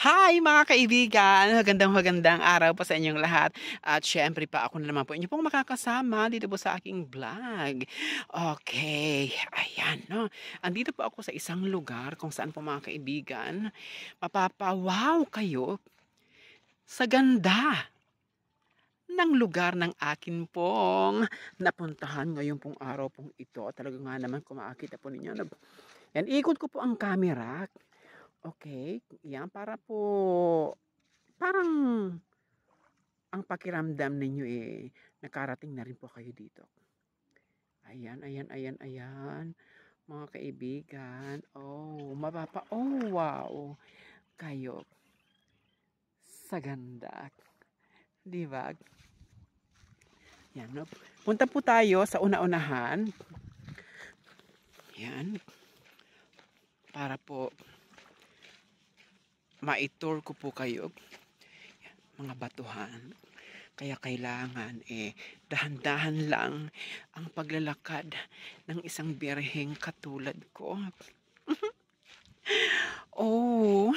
Hi mga kaibigan! Magandang araw po sa inyong lahat. At siyempre pa ako na naman po inyo pong makakasama dito po sa aking vlog. Okay, ayan 'no. Andito po ako sa isang lugar kung saan po mga kaibigan, mapapa-wow kayo sa ganda ng lugar ng akin pong napuntahan ngayon pong araw pong ito. Talaga nga naman kung makikita po ninyo yan, ikot ko po ang camera. Okay, yan para po parang ang pakiramdam ninyo, nakarating na rin po kayo dito. Ayan, ayan, ayan, ayan, mga kaibigan. Oh, wow kayo sa ganda, 'di ba? Yan 'no. Punta po tayo sa una-unahan. Yan, para po mai-tour ko po kayo, mga batuhan. Kaya kailangan, dahan-dahan lang ang paglalakad ng isang birheng katulad ko. Oh,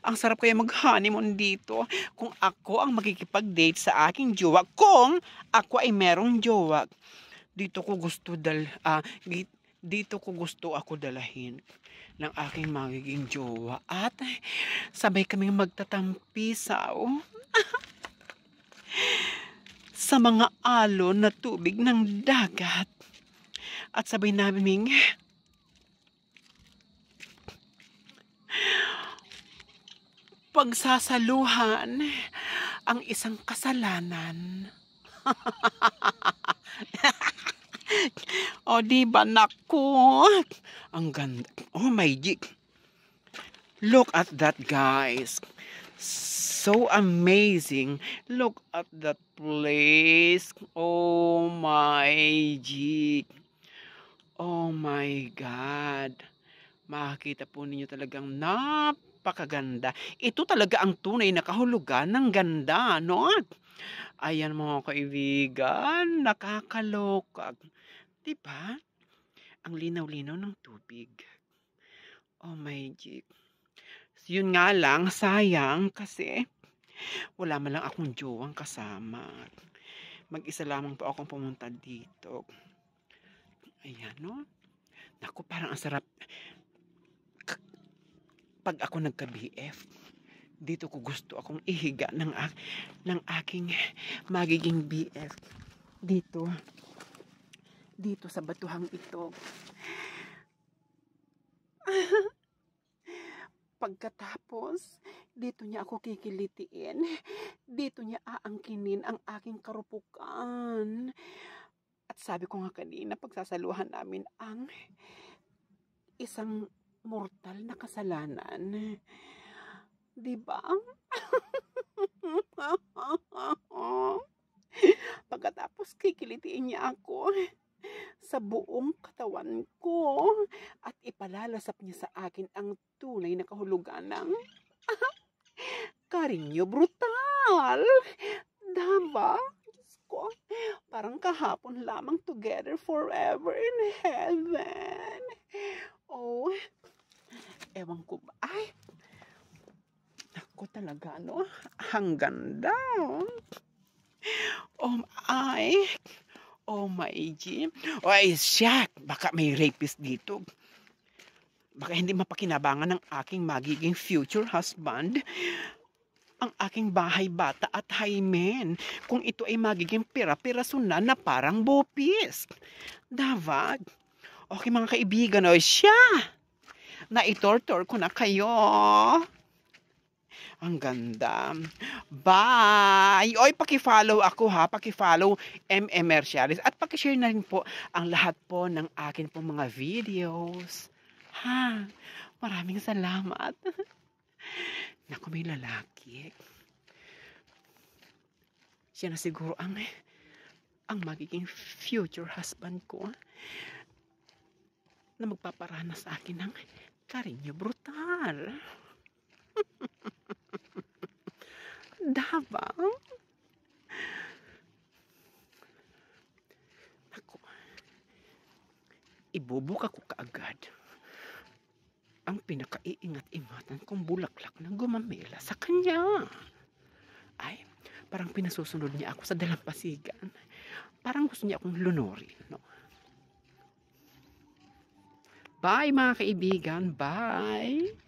ang sarap kaya mag-honeymoon dito kung ako ang makikipag-date sa aking jowa, kung ako ay merong jowa. Dito ko gusto dito ko gusto ako dalahin ng aking magiging jowa at sabay kaming magtatampisaw sa mga alon na tubig ng dagat at sabay naming pagsasaluhan ang isang kasalanan. O di ba naku, ang ganda. Oh my G. Look at that, guys. So amazing. Look at that place. Oh my G. Oh my God. Makikita po ninyo talagang napakaganda. Ito talaga ang tunay na kahulugan ng ganda, no? Ayan mga kaibigan, nakakaloka. 'Di ba? Ang linaw-linaw ng tubig. Oh my G. Yun nga lang, sayang kasi wala man lang akong jowang kasama. Mag-isa lamang po akong pumunta dito. Ayan, no? Naku, parang ang sarap pag ako nagka-BF. Dito ko gusto akong ihiga ng aking magiging BF. Dito. Dito sa batuhang ito. Pagkatapos, dito niya ako kikilitiin. Dito niya aangkinin ang aking karupukan. At sabi ko nga kanina, pagsasaluhan namin ang isang mortal na kasalanan. 'Di ba? Pagkatapos kikilitiin niya ako sa buong katawan ko at ipalalasap niya sa akin ang tunay na kahulugan ng karinyo brutal. Diba? Diyos ko, parang kahapon lamang together forever in heaven. Oh, ewan ko ba? Ay, ako talaga, no? Ang ganda. Oh, ay. Oh my G. Ay, siya. Baka may rapist dito. Baka hindi mapakinabangan ng aking magiging future husband ang aking bahay bata at hymen kung ito ay magiging pira-pirasunan na parang bopis. Dapat. Okay mga kaibigan, o siya. Naitortor ko na kayo. Ang ganda. Bye! Oy, paki-follow ako ha. Paki-follow Mercialis. At paki-share na rin po ang lahat po ng akin pong mga videos. Ha? Maraming salamat. Naku, may lalaki. Siya na siguro ang magiging future husband ko na magpaparana sa akin ng karinyo brutal. Dabang. Ako, ibubuka ko kaagad ang pinakaiingat-ingatan kong bulaklak na gumamela sa kanya. Ay, parang pinasusunod niya ako sa dalampasigan. Parang gusto niya akong lunurin, no? Bye mga kaibigan, bye!